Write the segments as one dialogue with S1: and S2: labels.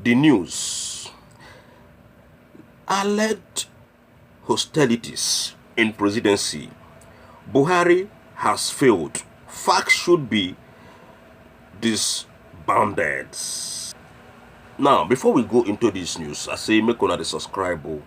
S1: The news. Alleged hostilities in presidency. Buhari has failed. Facts should be disbanded. Now, before we go into this news, I say make una subscribe.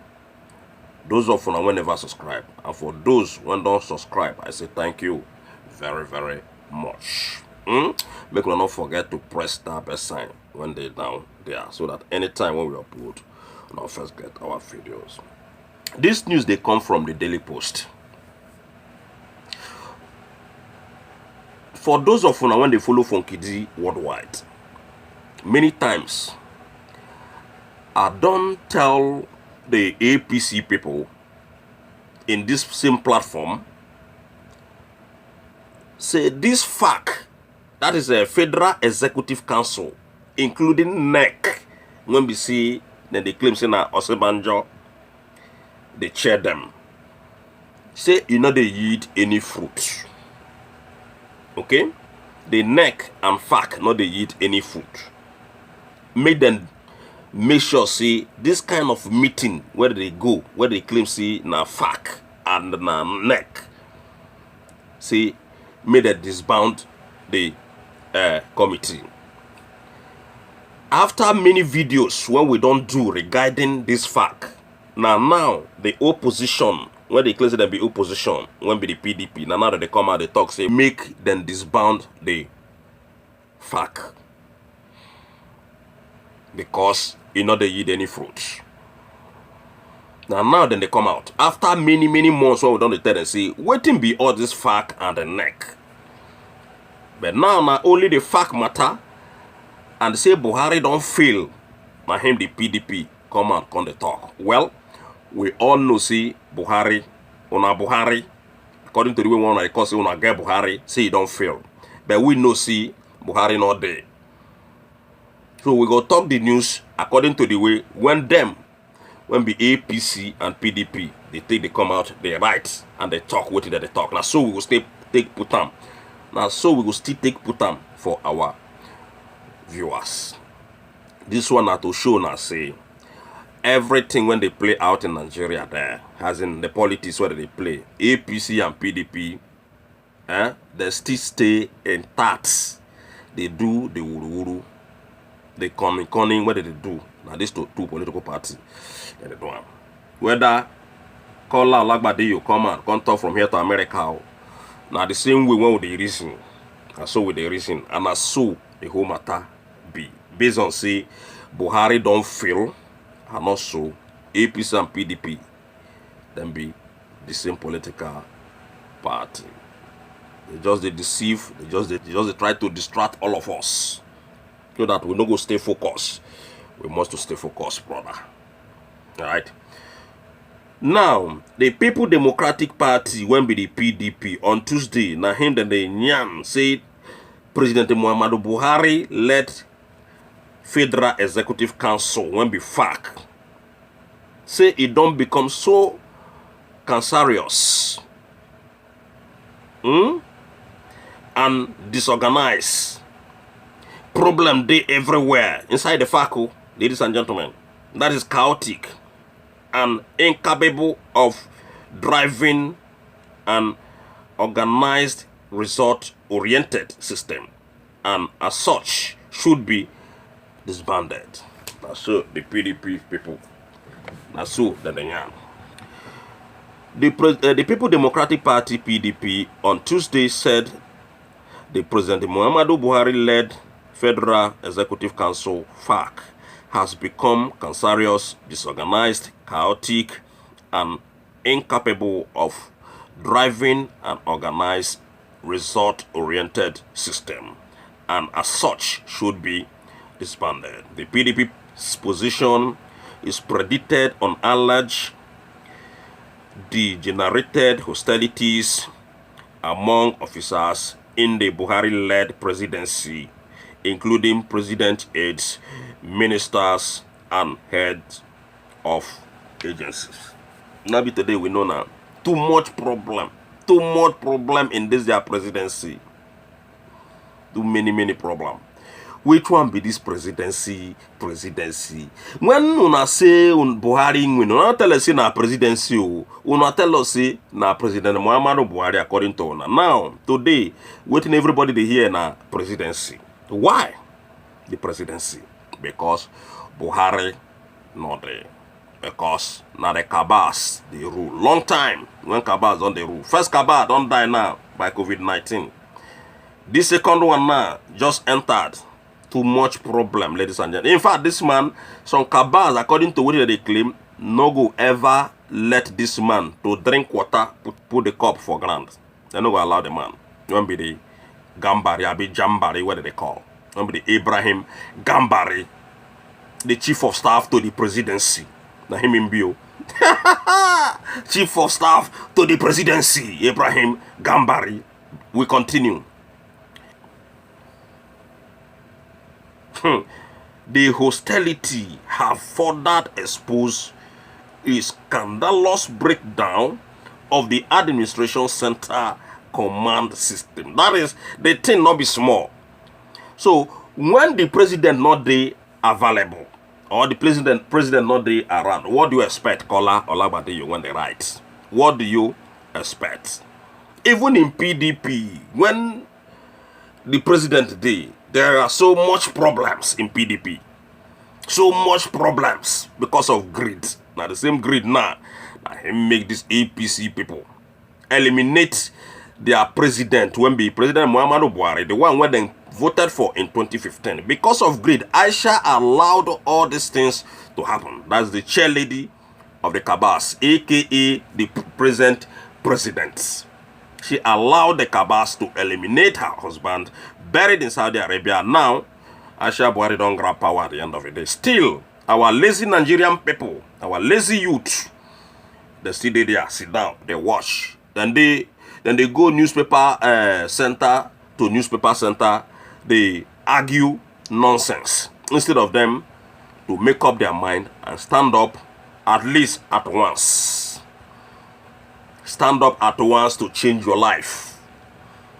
S1: Those of you who never subscribe, and for those who don't subscribe, I say thank you very, very much. Make una not forget to press that bell sign when they're down there, so that anytime when we upload, now first get our videos. This news they come from the Daily Post. For those of you when they follow Funky D worldwide, many times I don't tell the APC people in this same platform, say this fact, that is a Federal Executive Council, including NEC, when we see then they claim say na Osebanjo, they chair them. Say you know they yield any fruit. Okay? The NEC and FAC not they yield any fruit. Make sure see this kind of meeting where they go, where they claim see na FAC and na NEC, see made a disband the committee. After many videos when we don't do regarding this FAC, now the opposition, when they claim them be opposition, when be the PDP, now that they come out they talk say make them disband the FAC because you know they eat any fruit. Now then they come out after many months when we don't tell them say waiting be all this FAC and the NEC. But now only the FAC matter, and say Buhari don't fail. Now him the PDP come out come the talk. Well, we all know see Buhari, according to the way one I call say una get Buhari, say he don't fail. But we know see Buhari not there. So we go talk the news according to the way when be APC and PDP, they come out, they write and they talk what they talk. Now so we will stay take put them. Now so we will still take put them for our viewers. This one are to show now say everything when they play out in Nigeria there, as in the politics where they play, APC and PDP, they still stay intact. They do the wuru, the conning, what they do. Now these two political parties, they do them. Whether Kola Lagbade you come and come talk from here to America, now the same way when they reason, and so with the reason, and as so the whole matter be based on say Buhari don't fail. And also APC and PDP then be the same political party. They deceive, they just try to distract all of us so that we no go stay focused. We must stay focused, brother. Alright. Now, the People Democratic Party when be the PDP on Tuesday, now him then they nyan said President Muhammadu Buhari led Federal Executive Council when be FAC say it don't become so cancerous and disorganized. Problem day everywhere inside the FAC, ladies and gentlemen. That is chaotic and incapable of driving an organized result-oriented system, and as such should be disbanded. Now so the PDP people, now so the Nyan. The People Democratic Party PDP on Tuesday said the President Muhammadu Buhari-led Federal Executive Council FAC has become cancerous, disorganized, chaotic, and incapable of driving an organized result-oriented system, and as such should be disbanded. The PDP's position is predicated on alleged degenerated hostilities among officers in the Buhari-led presidency, including president aides, ministers, and heads of agencies. Now today we know now too much problem in this their presidency. Too many problem. Which one be this presidency? When una say Buhari win, una tell us say na presidency o. Una tell us say na President Muhammadu Buhari according to una. Now, today, waiting everybody to hear na presidency. Why the presidency? Because Buhari not there. Because now the Kabas they rule. Long time when Kabas on the rule. First Kabas don't die now by COVID-19. This second one now just entered. Too much problem, ladies and gentlemen. In fact, this man, some cabals, according to what they claim, no go ever let this man to drink water, put the cup for ground. They no go allow the man. You want be the Gambari, Abi Jambari, what do they call? You want be the Ibrahim Gambari, the chief of staff to the presidency. Na him in bio. Chief of staff to the presidency, Ibrahim Gambari. We continue. The hostility have further exposed a scandalous breakdown of the administration center command system. That is, the thing not be small. So when the president not there available, or the president not there around, what do you expect, Kola Olabade, when they write? What do you expect? Even in PDP, when the president there are so much problems in PDP. So much problems because of greed. Now the same greed now him make this APC people eliminate their president when be President Muhammadu Buhari, the one when they voted for in 2015. Because of greed, Aisha allowed all these things to happen. That's the chairlady of the Kabas, aka the present president. She allowed the Kabas to eliminate her husband, buried in Saudi Arabia. Now, Aisha Buhari don't grab power at the end of the day. Still, our lazy Nigerian people, our lazy youth, they still there, sit down, they watch. Then they go newspaper center to newspaper center, they argue nonsense. Instead of them to make up their mind and stand up at least at once. Stand up at once to change your life.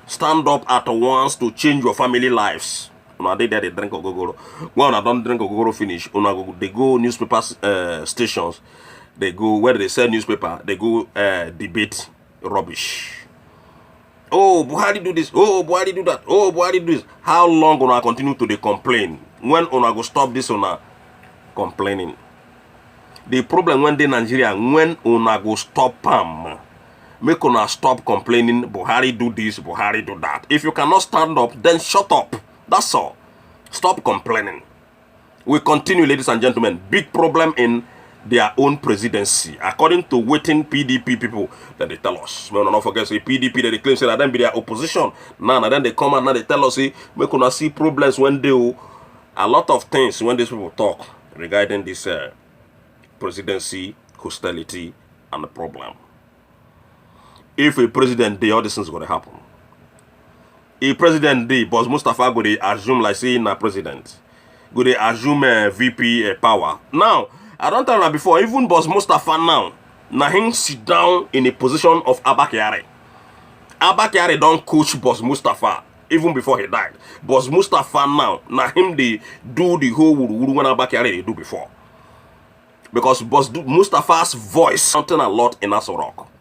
S1: Stand up at once to change your family lives. Una dey there they drink ogogoro. When I don't drink ogogoro finish, they go newspaper stations. They go where they sell newspaper. They go debate rubbish. Oh, Buhari do this. Oh, Buhari do that. Oh, Buhari do this. How long una continue to dey complain? When una go stop this una complaining? The problem when they Nigeria, when una go stop am. Make una stop complaining, Buhari do this, Buhari do that. If you cannot stand up, then shut up. That's all. Stop complaining. We continue, ladies and gentlemen. Big problem in their own presidency. According to waiting PDP people that they tell us. We don't forget, say PDP that they claim say that them be their opposition. Now, then they come and now they tell us, say, we gonna see problems when they a lot of things when these people talk regarding this presidency, hostility, and the problem. If a president day, all these things gonna happen. A president day, Boss Mustafa go they assume like saying a president. Go they assume VP power. Now, I don't tell you before, even Boss Mustafa now him sit down in a position of Abba Kyari. Abba Kyari don't coach Boss Mustafa even before he died. Boss Mustafa now him they do the whole wuru when Abba Kyari they do before. Because Boss Mustafa's voice something a lot in Aso Rock.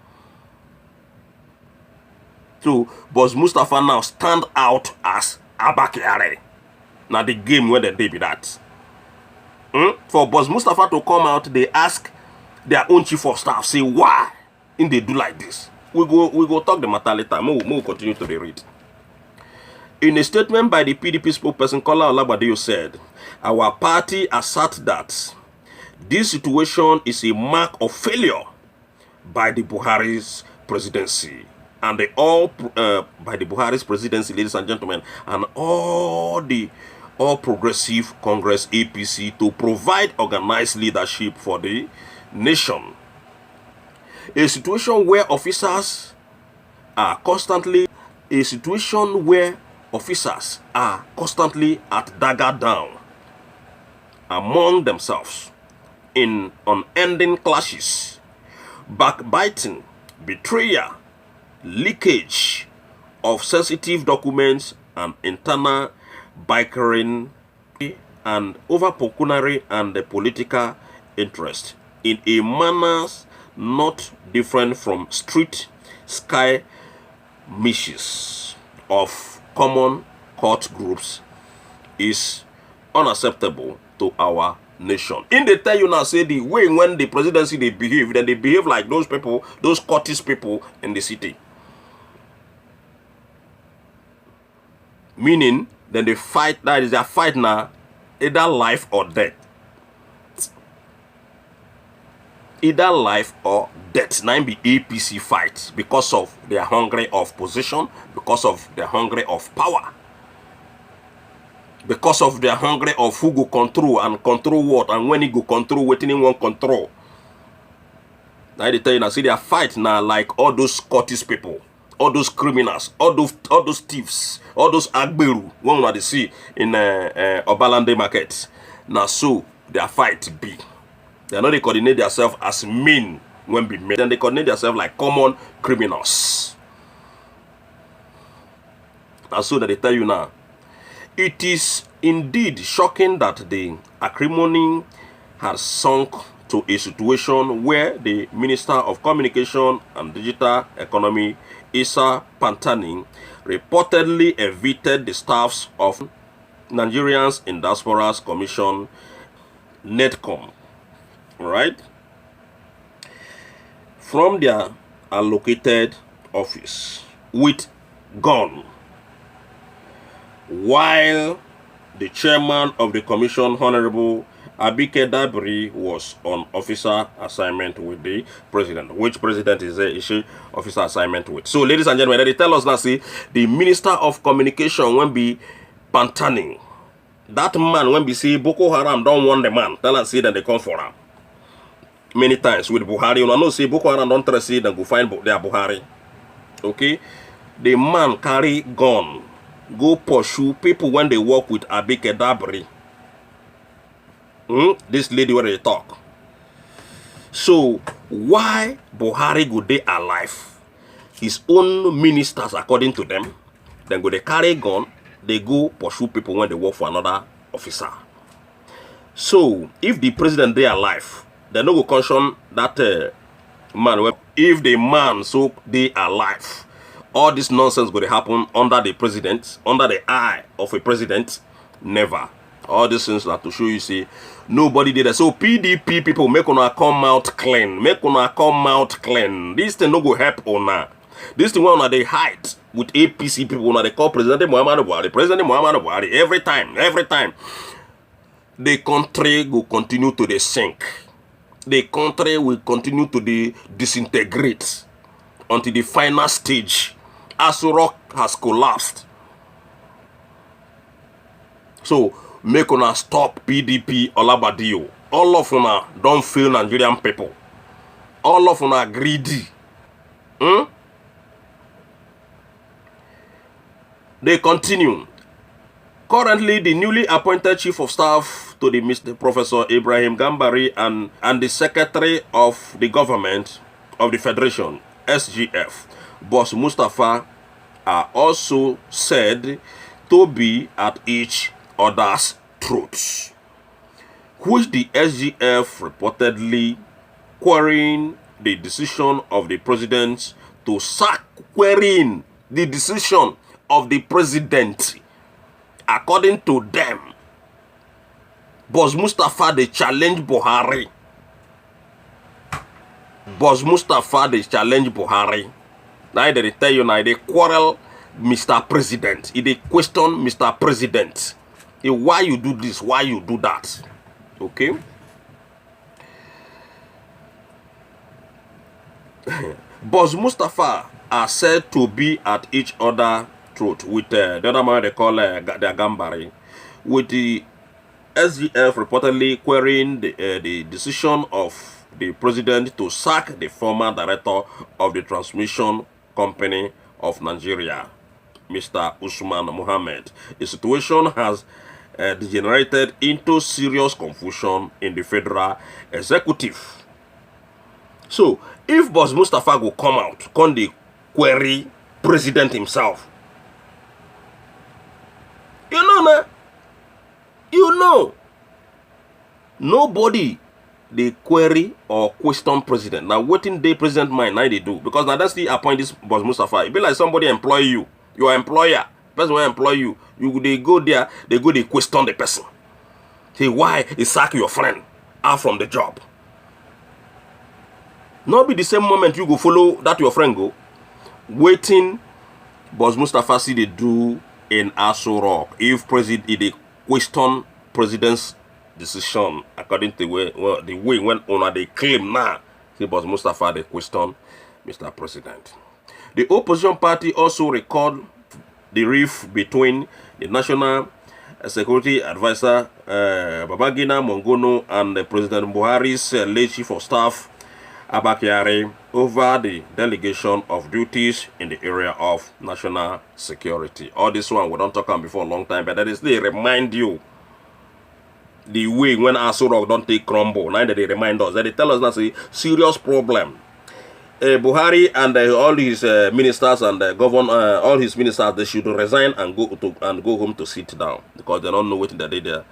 S1: So, Boss Mustafa now stand out as Abba Kyari. Now the game where they be that. For Boss Mustafa to come out, they ask their own chief of staff, say why in they do like this. We go talk the matter later. We'll continue to read. In a statement by the PDP spokesperson, Kola Olabade said, our party assert that this situation is a mark of failure by the Buhari's presidency. And by the Buhari's presidency, ladies and gentlemen, and all Progressive Congress APC to provide organized leadership for the nation. A situation where officers are constantly at dagger down among themselves in unending clashes, backbiting, betrayal, leakage of sensitive documents, and internal bickering and over pecuniary and political interest in a manner not different from street skirmishes of common court groups is unacceptable to our nation. In the tell you now say the way when the presidency they behave, then they behave like those people, those courtist people in the city. Meaning, then they fight, that is their fight now, either life or death. Either life or death. Now be APC fight because of their hungry of position, because of their hungry of power, because of their hungry of who go control and control what, and when he go control what he won't control. Now they tell you now, see their fight now like all those Scottish people, all those criminals, all those thieves, all those Agberu, one what they see in Obalande market. Now so their fight be. They know they coordinate themselves as men when be made. Then they coordinate themselves like common criminals. And so that they tell you now, it is indeed shocking that the acrimony has sunk to a situation where the Minister of Communication and Digital Economy, Issa Pantani, reportedly evicted the staffs of Nigerians in Diaspora's Commission, NEDCOM, right, from their allocated office with gun, while the chairman of the commission, Honorable Abike Dabiri, was on officer assignment with the president. Which president is she officer assignment with? So, ladies and gentlemen, they tell us now, see, the Minister of Communication when be Pantani. That man when be say Boko Haram don't want the man. Tell us say that they come for him. Many times with Buhari, you know, say Boko Haram don't trust it and go find their Buhari. Okay? The man carry gun, go pursue people when they work with Abike Dabiri. This lady where they talk. So why Buhari go dey alive? His own ministers, according to them, then go they carry gun, they go pursue people when they work for another officer. So if the president dey alive, they no go caution that man. If the man so dey alive, all this nonsense going to happen under the president, under the eye of a president? Never. All these things are to show you, see, nobody did that. So PDP people, make una come out clean. Make una come out clean. This thing no go help una. This thing one they hide with APC people. Una they call President Muhammadu Buhari. President Muhammadu Buhari. Every time. The country will continue to sink. The country will continue to disintegrate until the final stage. Aso Rock has collapsed. So make una stop PDP Olabadio. All of una don't fail Nigerian people. All of una greedy. They continue. Currently, the newly appointed Chief of Staff to the Mr. Professor Ibrahim Gambari and the Secretary of the Government of the Federation, SGF, Boss Mustafa, are also said to be at each other's throats, which the SGF reportedly querying the decision of the president to sack, querying the decision of the president. According to them, Boss Mustafa they challenge Buhari. Boss Mustafa they challenge Buhari. Now they tell you now they quarrel Mr. President. They question Mr. President. Why you do this? Why you do that? Okay. Boss Mustafa are said to be at each other throat with the other man they call the Gambari, with the SGF reportedly querying the decision of the president to sack the former director of the transmission company of Nigeria, Mr. Usman Mohammed. The situation has degenerated into serious confusion in the federal executive. So, if Boss Mustafa will come out, can the query president himself? You know now. You know. Nobody they query or question president. Now waiting day president mind now they do. Because now that's the appoint this Boss Mustafa. It be like somebody employ you. Your employer. Person will employ you. They go there, they question the person. Say why he sack your friend out from the job. Not be the same moment you go follow that your friend go. Waiting Boss Mustafa see they do in Aso Rock. If they question president's decision according to the way when they claim now, see Boss Mustafa they question Mr. President. The opposition party also record the rift between the National Security Advisor Babagina Mongono and the President Buhari's late Chief of Staff Abba Kyari over the delegation of duties in the area of national security. All this one we don't talk on before a long time, but that is they remind you the way when Aso Rock don't take crumble. Now that they remind us that they tell us that's a serious problem. Buhari and all his ministers and all his ministers, they should resign and go home to sit down because they don't know what they do.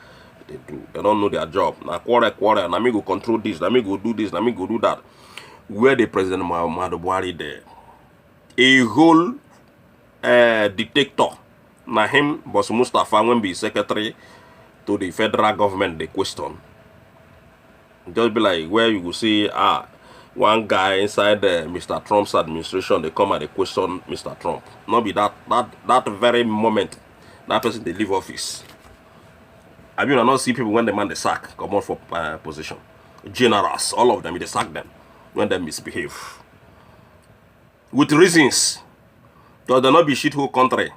S1: They don't know their job. Now quarrel. Now me go control this. Now me go do this. Now me go do that. Where the President Muhammadu Buhari there, a whole dictator. Now him, Boss Mustafa, when be secretary to the federal government, they question. Just be like where you will see one guy inside Mr. Trump's administration, they come and they question Mr. Trump. Not be that very moment that person they leave office. I mean, I not see people when the man they sack come out for position. Generals, all of them, they sack them when they misbehave. With reasons. Because they not be shithole country.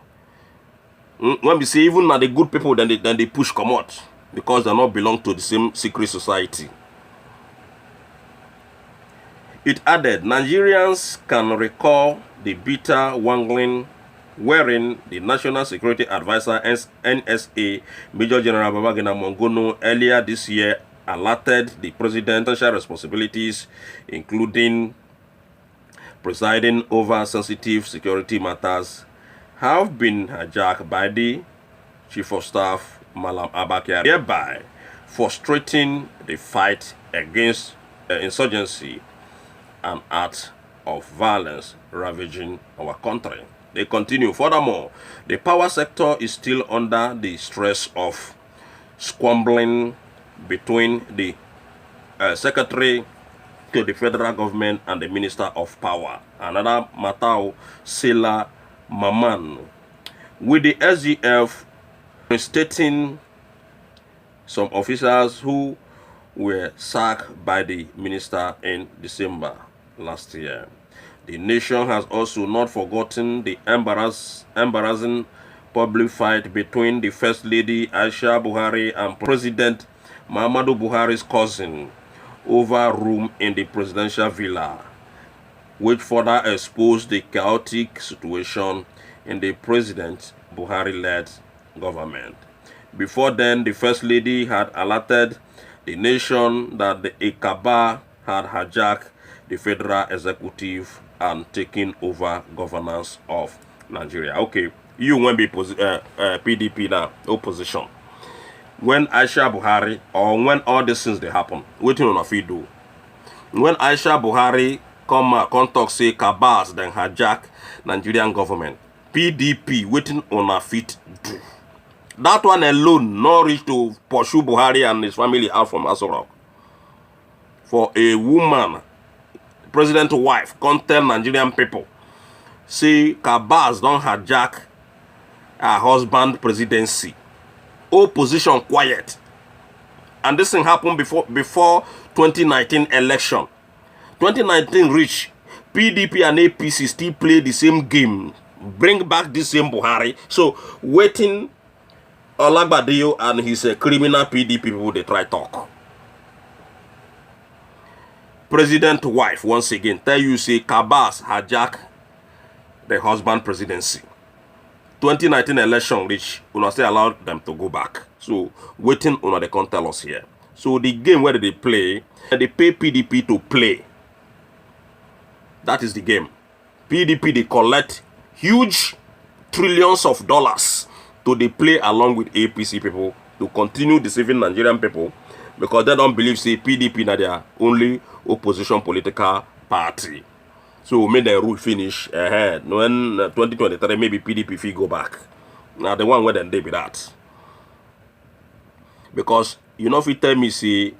S1: When we say even now the good people, then they push come out because they not belong to the same secret society. It added, Nigerians can recall the bitter wrangling wherein the National Security Advisor NSA Major General Babagina Mongono earlier this year alerted the presidential responsibilities, including presiding over sensitive security matters, have been hijacked by the Chief of Staff Malam Abba Kyari, thereby frustrating the fight against insurgency and acts of violence ravaging our country. They continue. Furthermore, the power sector is still under the stress of squabbling between the secretary to the federal government and the minister of power. Another matter, Sela Maman, with the SGF stating some officers who were sacked by the minister in December last year. The nation has also not forgotten the embarrassing public fight between the First Lady Aisha Buhari and President Muhammadu Buhari's cousin over room in the presidential villa, which further exposed the chaotic situation in the President Buhari-led government. Before then, the First Lady had alerted the nation that the Ekaba had hijacked the federal executive and taking over governance of Nigeria. Okay, you won't be PDP now, opposition. When Aisha Buhari, or when all these things they happen, waiting on a feed do. When Aisha Buhari come talk say Kabas then hijack Nigerian government, PDP waiting on a feet do. That one alone not reach to pursue Buhari and his family out from Aso Rock. For a woman, president's wife, can't tell Nigerian people, say Kabas don't hijack her husband presidency. Opposition quiet. And this thing happened before 2019 election. 2019 reach, PDP and APC still play the same game. Bring back this same Buhari. So waiting Olagbadio and his criminal PDP people, they try talk. President wife, once again, tell you say Kabas hijack the husband presidency. 2019 election reach, una still allow them to go back. So waiting on they can't tell us here. So the game where they play, they pay PDP to play. That is the game. PDP they collect huge trillions of dollars to dey play along with APC people to continue deceiving Nigerian people because they don't believe say PDP na their only opposition political party. So make the rule finish ahead. When 2023 maybe PDP fit go back. Now the one where then they be that. Because you know if you tell me say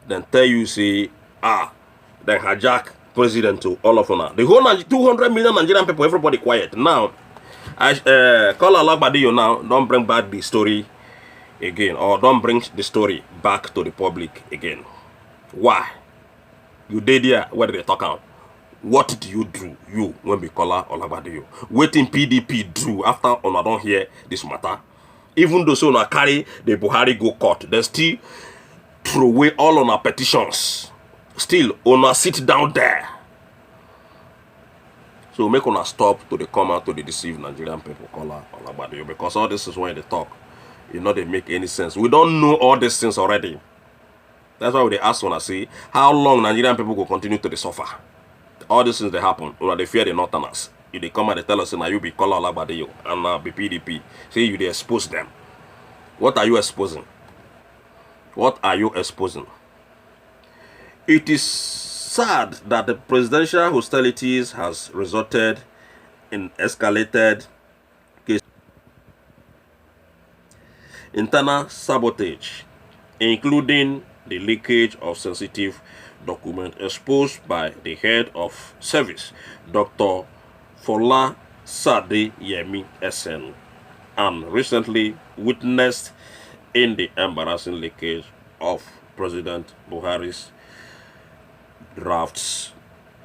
S1: then tell you say then hijack president to all of us. The whole 200 million Nigerian people, everybody quiet. Now I call Alagbadiyo now, don't bring back the story again, or don't bring the story back to the public again. Why? You did here, where did they talk out? What do you do, you, when we call Alagbadiyo? Waiting PDP do after I don't hear this matter? Even though so na carry the Buhari go court, they still throw away all on our petitions. Still, una sit down there. So make una stop to the come out to the deceive Nigerian people call Alagbadiyo, because all this is when they talk. You know they make any sense. We don't know all these things already. That's why they ask una say how long Nigerian people will continue to suffer. All these things they happen. Una they fear the northerners. If they come and they tell us now you be call Alagbadiyo and be PDP. Say you they expose them. What are you exposing? What are you exposing? It is sad that the presidential hostilities has resulted in escalated case internal sabotage, including the leakage of sensitive documents exposed by the head of service, Dr. Fola Sade Yemi SN, and recently witnessed in the embarrassing leakage of President Buhari's drafts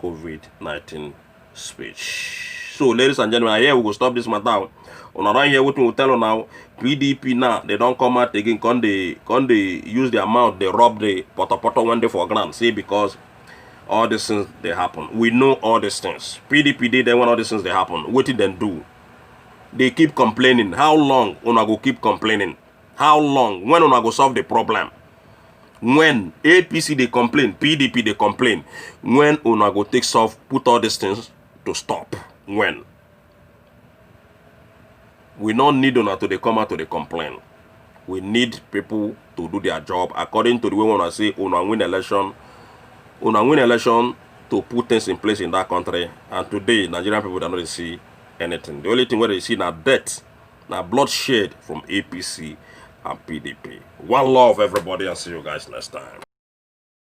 S1: COVID-19 speech. So, ladies and gentlemen, here we will stop this matter. On around here, what we will tell you now, PDP now, they don't come out again, can they use their mouth, they rub the poto one day for grand. See, because all these things, they happen. We know all these things. PDP did when all these things, they happen. What did they do? They keep complaining. How long una go keep complaining? How long? When una go solve the problem? When APC they complain, PDP they complain. When una go take solve, put all these things to stop. When? We don't need una to they come out to the complain. We need people to do their job according to the way we wanna say una win election. Una win election to put things in place in that country. And today Nigerian people don't really see anything. The only thing where they see now death, now bloodshed from APC and PDP. One love, everybody, and see you guys next time.